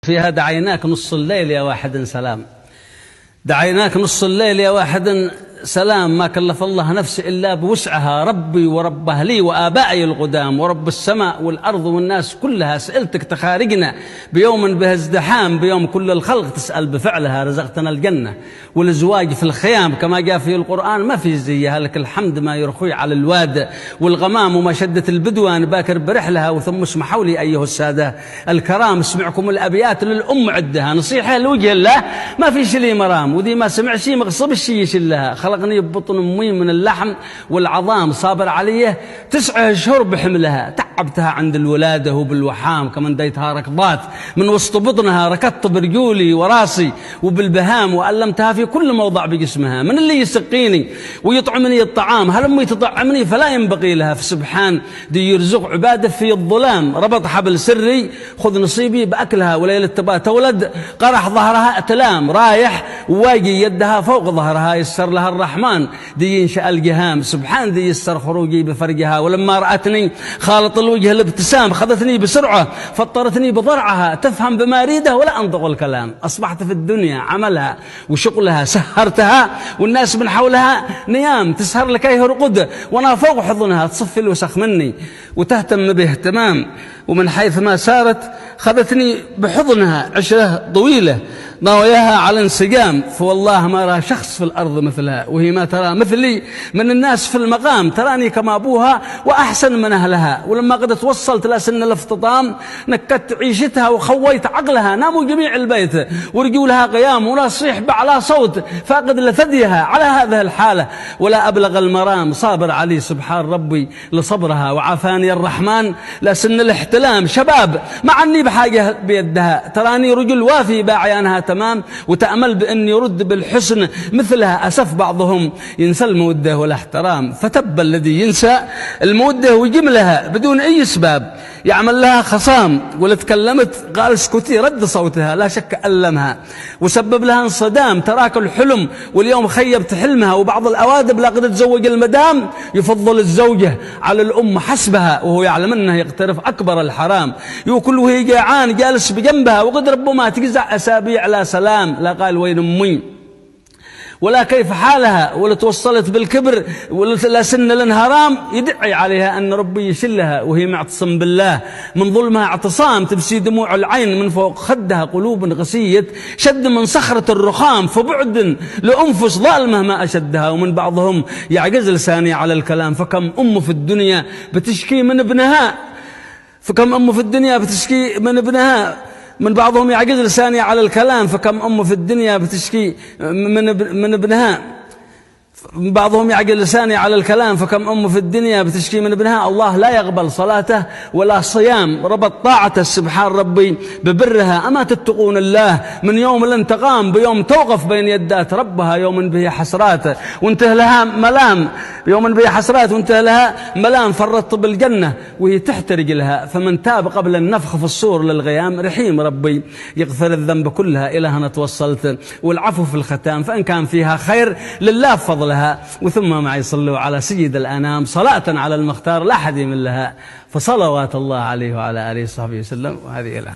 فيها دعيناك نص الليل يا واحد سلام، دعيناك نص الليل يا واحد سلام، ما كلف الله نفس إلا بوسعها، ربي ورب أهلي وآبائي القدام ورب السماء والأرض والناس كلها، سألتك تخارجنا بيوم به ازدحام، بيوم كل الخلق تسأل بفعلها، رزقتنا الجنة والزواج في الخيام كما جاء في القرآن، ما في زيها، لك الحمد ما يرخي على الواد والغمام وما شدت البدوان باكر برحلها، وثم اسمحوا لي أيها السادة الكرام اسمعكم الأبيات للأم عدها، نصيحة لوجه الله ما في شي لي مرام، ودي ما سمع شي مغصب الشي يشلها، خلقني ببطن أمي من اللحم والعظام، صابر عليه 9 أشهر بحملها، تعبتها عند الولادة وبالوحام، كمان ديتها ركضات من وسط بطنها، ركضت برجولي وراسي وبالبهام، وألمتها في كل موضع بجسمها، من اللي يسقيني ويطعمني الطعام، هل أمي تطعمني فلا ينبغي لها، فسبحان دي يرزق عباده في الظلام، ربط حبل سري خذ نصيبي بأكلها، وليلة تبا تولد قرح ظهرها أتلام، رايح واجي يدها فوق ظهرها، يسر لها الرحمن دي ينشأ الجهام، سبحان دي يسر خروجي بفرجها، ولما رأتني خالط الوجه الابتسام، خذتني بسرعة فطرتني بضرعها، تفهم بما أريده ولا أنطق الكلام، أصبحت في الدنيا عملها وشغلها، سهرتها والناس من حولها نيام، تسهر لكي يرقد وأنا فوق حضنها، تصفي الوسخ مني وتهتم باهتمام، ومن حيث ما سارت خذتني بحضنها، عشرة طويلة ناوياها على انسجام، فوالله ما رأى شخص في الأرض مثلها، وهي ما ترى مثلي من الناس في المقام، تراني كما أبوها وأحسن من أهلها، ولما قد توصلت لسن الافتطام نكت عيشتها وخويت عقلها، ناموا جميع البيت ورجولها قيام، ولا صيح بعلى صوت فاقد لثديها، على هذه الحالة ولا أبلغ المرام، صابر علي سبحان ربي لصبرها، وعافاني الرحمن لسن الاحتلام، شباب ما عني بحاجة بيدها، تراني رجل وافي باعيانها تمام، وتأمل بأن يرد بالحسن مثلها، أسف بعضهم ينسى المودة والاحترام، فتب الذي ينسى المودة وجملها بدون أي اسباب، يعمل لها خصام، ولا تكلمت قال اسكتي رد صوتها، لا شك ألمها وسبب لها انصدام، تراك الحلم واليوم خيبت حلمها، وبعض الأوادب لا قد تزوج المدام يفضل الزوجة على الأم حسبها، وهو يعلم أنه يقترف أكبر الحرام، يوكل وهي جاعان جالس بجنبها، وقد ربما تجزع أسابيع لا سلام، لا قال وين أمي ولا كيف حالها، ولا توصلت بالكبر ولا سن الانهرام، يدعي عليها أن ربي يشلها، وهي معتصم بالله من ظلمها اعتصام، تبسي دموع العين من فوق خدها، قلوب غسية شد من صخرة الرخام، فبعد لأنفس ظالمة ما أشدها، ومن بعضهم يعجز لساني على الكلام، فكم أم في الدنيا بتشكي من ابنها، فكم أم في الدنيا بتشكي من ابنها، من بعضهم يعجز لساني على الكلام، فكم أم في الدنيا بتشكي من ابنها، بعضهم يعقل لساني على الكلام، فكم أم في الدنيا بتشكي من ابنها، الله لا يقبل صلاته ولا صيام، ربط طاعته سبحان ربي ببرها، أما تتقون الله من يوم الانتقام، بيوم توقف بين يدات ربها، يوم به حسراته وانته لها ملام، يوم به حسرات وانته لها ملام، فرطت بالجنة وهي تحترق لها، فمن تاب قبل النفخ في الصور للغيام، رحيم ربي يغفر الذنب كلها، إلى هنا توصلت والعفو في الختام، فإن كان فيها خير لله فضلها، وثم معي صلوا على سيد الأنام صلاة على المختار لا أحد يملها، فصلوات الله عليه وعلى آله وصحبه وسلم، وهذه الآن